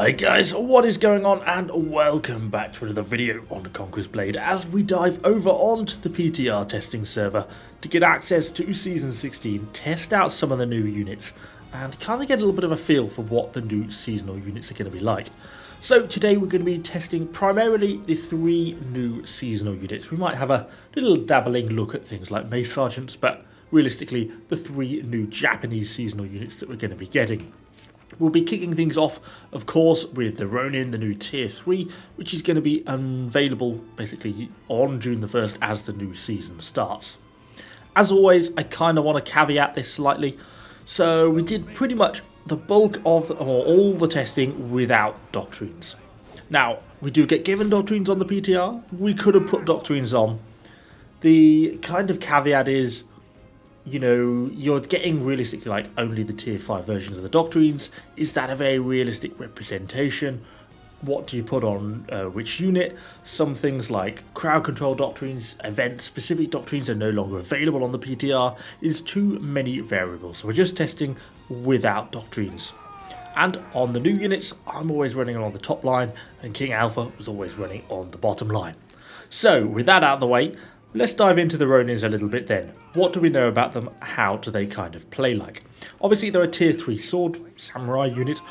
Hi guys, what is going on, and welcome back to another video on the Conqueror's Blade as we dive over onto the PTR testing server to get access to Season 16, test out some of the new units, and kind of get a little bit of a feel for what the new seasonal units are going to be like. So today we're going to be testing primarily the 3 new seasonal units. We might have a little dabbling look at things like Mace Sgts, but realistically the 3 new Japanese seasonal units that we're going to be getting. We'll be kicking things off, of course, with the Ronin, the new Tier 3, which is going to be available basically on June the 1st as the new season starts. As always, I kind of want to caveat this slightly. So we did pretty much the bulk of all the testing without doctrines. Now, we do get given doctrines on the PTR. We could have put doctrines on. The kind of caveat is, you know, you're getting realistically like only the tier 5 versions of the doctrines. Is that a very realistic representation? What do you put on which unit? Some things like crowd control doctrines, event specific doctrines are no longer available on the PTR. Is too many variables, so we're just testing without doctrines. And on the new units, I'm always running on the top line, and King Alpha was always running on the bottom line. So with that out of the way, let's dive into the Ronins a little bit then. What do we know about them? How do they kind of play like? Obviously they're a tier 3 sword, samurai unit,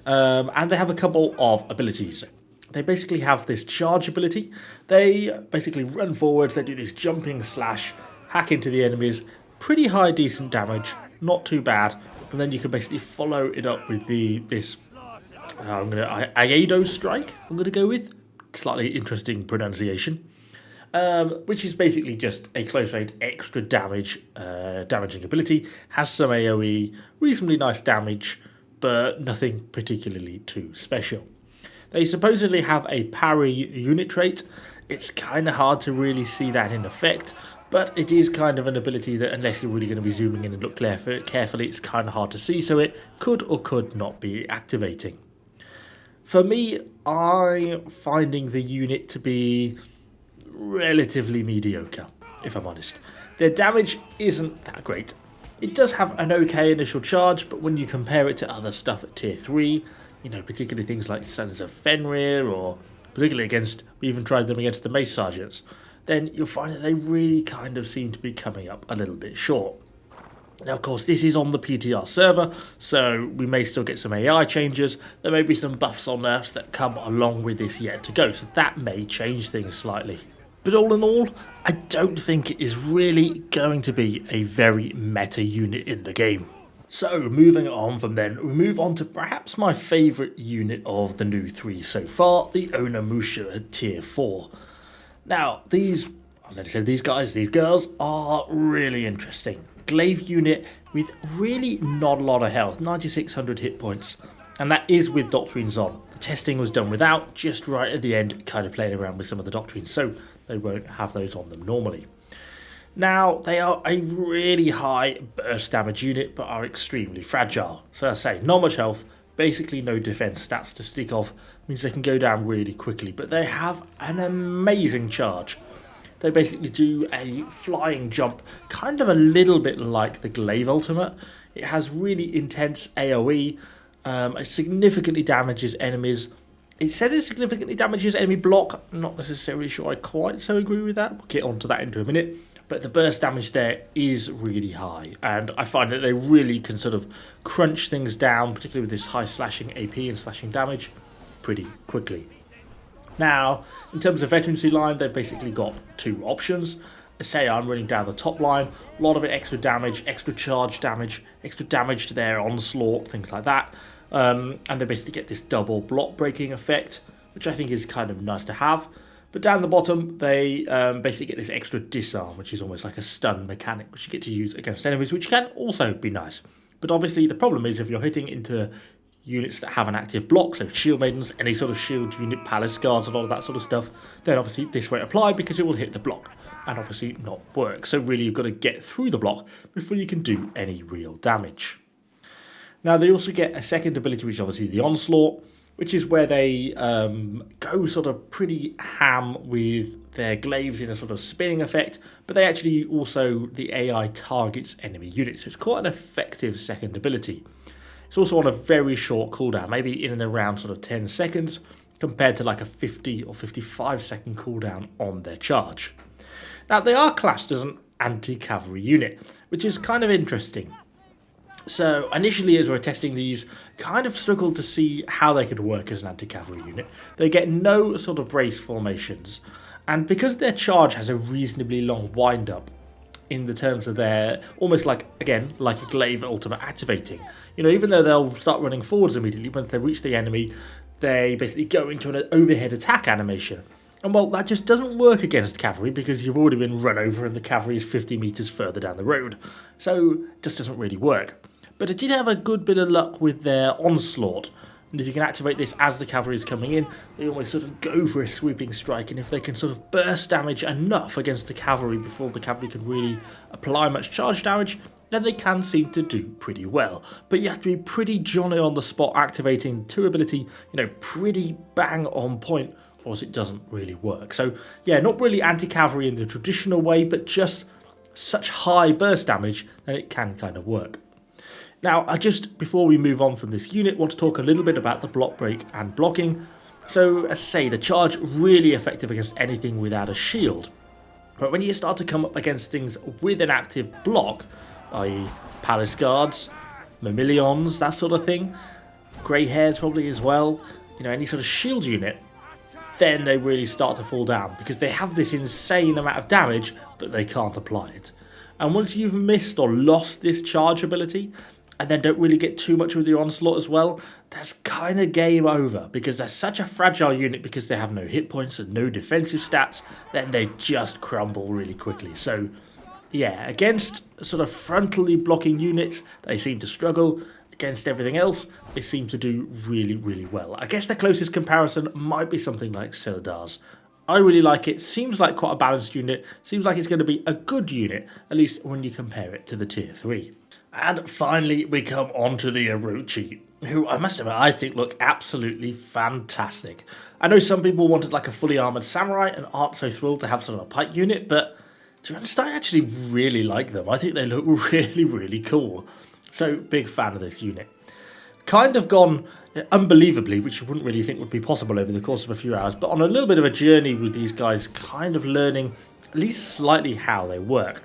and they have a couple of abilities. They basically have this charge ability. They basically run forwards, they do this jumping slash, hack into the enemies, pretty high decent damage, not too bad, and then you can basically follow it up with this Ayado strike, I'm going to go with, slightly interesting pronunciation. Which is basically just a close range extra damage, damaging ability, has some AoE, reasonably nice damage, but nothing particularly too special. They supposedly have a parry unit trait. It's kind of hard to really see that in effect, but it is kind of an ability that unless you're really going to be zooming in and look carefully, it's kind of hard to see, so it could or could not be activating. For me, I'm finding the unit to be relatively mediocre, if I'm honest. Their damage isn't that great. It does have an okay initial charge, but when you compare it to other stuff at tier 3, you know, particularly things like Sons Of Fenrir, or particularly against, we even tried them against the Mace Sgts, then you'll find that they really kind of seem to be coming up a little bit short. Now, of course, this is on the PTR server, so we may still get some AI changes. There may be some buffs or nerfs that come along with this yet to go, so that may change things slightly. But all in all, I don't think it is really going to be a very meta unit in the game. So moving on from then, we move on to perhaps my favourite unit of the new 3 so far, the Onimusha at tier 4. Now, these girls are really interesting. Glaive unit with really not a lot of health, 9600 hit points, and that is with doctrines on. The testing was done without, just right at the end, kind of playing around with some of the doctrines, so they won't have those on them normally. Now, they are a really high burst damage unit, but are extremely fragile. So as I say, not much health, basically no defense stats to stick off, means they can go down really quickly, but they have an amazing charge. They basically do a flying jump, kind of a little bit like the Glaive ultimate. It has really intense AoE, it significantly damages enemies. It says it significantly damages enemy block. I'm not necessarily sure I quite so agree with that. We'll get onto that into a minute. But the burst damage there is really high, and I find that they really can sort of crunch things down, particularly with this high slashing AP and slashing damage, pretty quickly. Now, in terms of veterancy line, they've basically got 2 options. Say I'm running down the top line, a lot of it extra damage, extra charge damage, extra damage to their onslaught, things like that. And they basically get this double block breaking effect, which I think is kind of nice to have. But down the bottom, they basically get this extra disarm, which is almost like a stun mechanic, which you get to use against enemies, which can also be nice. But obviously the problem is if you're hitting into units that have an active block, so shield maidens, any sort of shield unit, palace guards, and all of that sort of stuff, then obviously this won't apply because it will hit the block and obviously not work. So really you've got to get through the block before you can do any real damage. Now they also get a second ability, which is obviously the onslaught, which is where they go sort of pretty ham with their glaives in a sort of spinning effect, but they actually also, the AI targets enemy units, so it's quite an effective second ability. It's also on a very short cooldown, maybe in and around sort of 10 seconds, compared to like a 50 or 55 second cooldown on their charge. Now, they are classed as an anti-cavalry unit, which is kind of interesting. So initially, as we were testing these, kind of struggled to see how they could work as an anti-cavalry unit. They get no sort of brace formations, and because their charge has a reasonably long wind-up in the terms of their, almost like, again, like a glaive ultimate activating. You know, even though they'll start running forwards immediately, once they reach the enemy, they basically go into an overhead attack animation. And well, that just doesn't work against cavalry because you've already been run over and the cavalry is 50 meters further down the road. So it just doesn't really work. But it did have a good bit of luck with their onslaught. And if you can activate this as the cavalry is coming in, they almost sort of go for a sweeping strike. And if they can sort of burst damage enough against the cavalry before the cavalry can really apply much charge damage, then they can seem to do pretty well. But you have to be pretty Johnny on the spot activating 2 ability, you know, pretty bang on point, or else it doesn't really work. So yeah, not really anti-cavalry in the traditional way, but just such high burst damage that it can kind of work. Now, I just, before we move on from this unit, want to talk a little bit about the block break and blocking. So, as I say, the charge really effective against anything without a shield. But when you start to come up against things with an active block, i.e. Palace Guards, Myrmidons, that sort of thing, grey hairs probably as well, you know, any sort of shield unit, then they really start to fall down because they have this insane amount of damage, but they can't apply it. And once you've missed or lost this charge ability, and then don't really get too much with your onslaught as well, that's kind of game over because they're such a fragile unit because they have no hit points and no defensive stats, then they just crumble really quickly. So yeah, against sort of frontally blocking units, they seem to struggle. Against everything else, they seem to do really, really well. I guess the closest comparison might be something like Celadars. I really like it, seems like quite a balanced unit, seems like it's going to be a good unit, at least when you compare it to the tier 3. And finally, we come on to the Orochi, who I must admit, I think look absolutely fantastic. I know some people wanted like a fully armoured samurai and aren't so thrilled to have sort of a pike unit, but to be honest, I actually really like them. I think they look really, really cool. So, big fan of this unit. Kind of gone unbelievably, which you wouldn't really think would be possible over the course of a few hours, but on a little bit of a journey with these guys, kind of learning at least slightly how they work.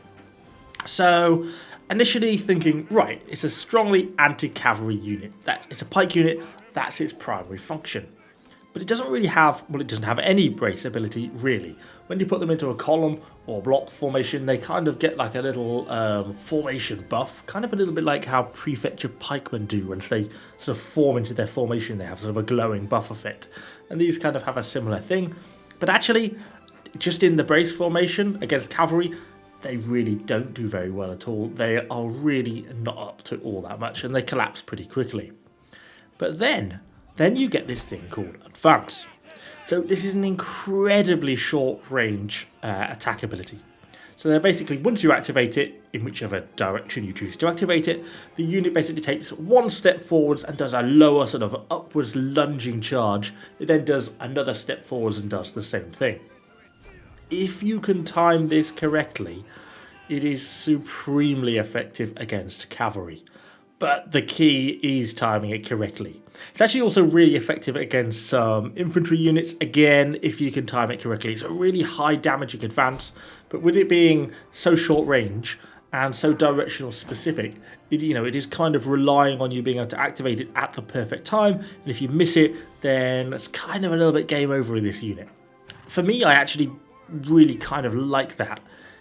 So, initially thinking, right, it's a strongly anti-cavalry unit. It's a pike unit, that's its primary function. But it doesn't really have, well, it doesn't have any brace ability, really. When you put them into a column or block formation, they kind of get like a little formation buff, kind of a little bit like how Prefecture Pikemen do. Once they sort of form into their formation, they have sort of a glowing buff effect. And these kind of have a similar thing. But actually, just in the brace formation against cavalry, they really don't do very well at all. They are really not up to all that much, and they collapse pretty quickly. But then you get this thing called Advance. So this is an incredibly short range attack ability. So they're basically, once you activate it, in whichever direction you choose to activate it, the unit basically takes one step forwards and does a lower sort of upwards lunging charge. It then does another step forwards and does the same thing. If you can time this correctly, it is supremely effective against cavalry. But the key is timing it correctly. It's actually also really effective against some infantry units. Again, if you can time it correctly, it's a really high damaging advance. But with it being so short range and so directional specific, it is kind of relying on you being able to activate it at the perfect time. And if you miss it, then it's kind of a little bit game over in this unit. For me, I actually really kind of like that.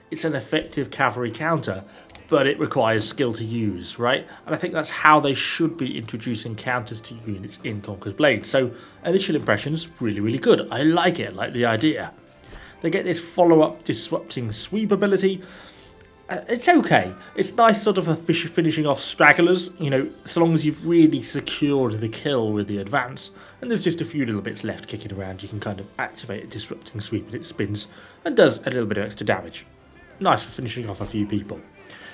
It's an effective cavalry counter, but it requires skill to use, right? And I think that's how they should be introducing counters to units in Conqueror's Blade. So initial impressions, really, really good. I like it, I like the idea. They get this follow-up disrupting sweep ability. It's okay. It's nice sort of a finishing off stragglers, so long as you've really secured the kill with the advance. And there's just a few little bits left kicking around. You can kind of activate a disrupting sweep and it spins and does a little bit of extra damage. Nice for finishing off a few people.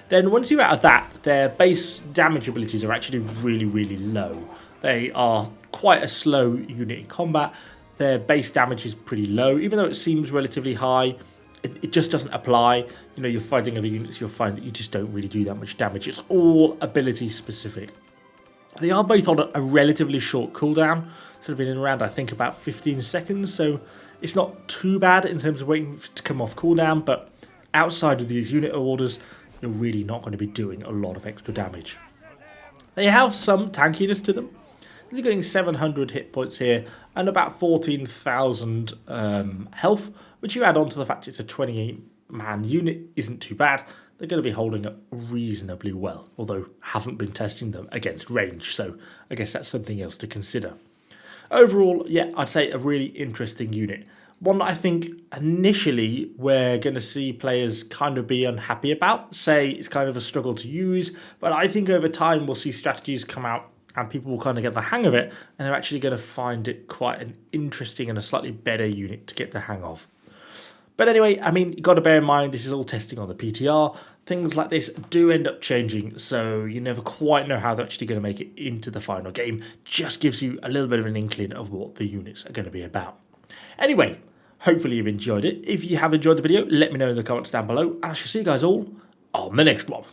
Then once you're out of that, their base damage abilities are actually really, really low. They are quite a slow unit in combat. Their base damage is pretty low, even though it seems relatively high. It just doesn't apply. You're fighting other units, you'll find that you just don't really do that much damage. It's all ability specific. They are both on a relatively short cooldown, sort of in and around, I think, about 15 seconds, so it's not too bad in terms of waiting to come off cooldown, but outside of these unit orders, you're really not going to be doing a lot of extra damage. They have some tankiness to them. They're getting 700 hit points here and about 14,000 health, which you add on to the fact it's a 28-man unit isn't too bad. They're going to be holding up reasonably well, although haven't been testing them against range, so I guess that's something else to consider. Overall, yeah, I'd say a really interesting unit. One that I think initially we're going to see players kind of be unhappy about, say it's kind of a struggle to use, but I think over time we'll see strategies come out and people will kind of get the hang of it, and they're actually going to find it quite an interesting and a slightly better unit to get the hang of. But anyway, I mean, you've got to bear in mind this is all testing on the PTR. Things like this do end up changing, so you never quite know how they're actually going to make it into the final game. Just gives you a little bit of an inkling of what the units are going to be about. Anyway, hopefully you've enjoyed it. If you have enjoyed the video, let me know in the comments down below, and I shall see you guys all on the next one.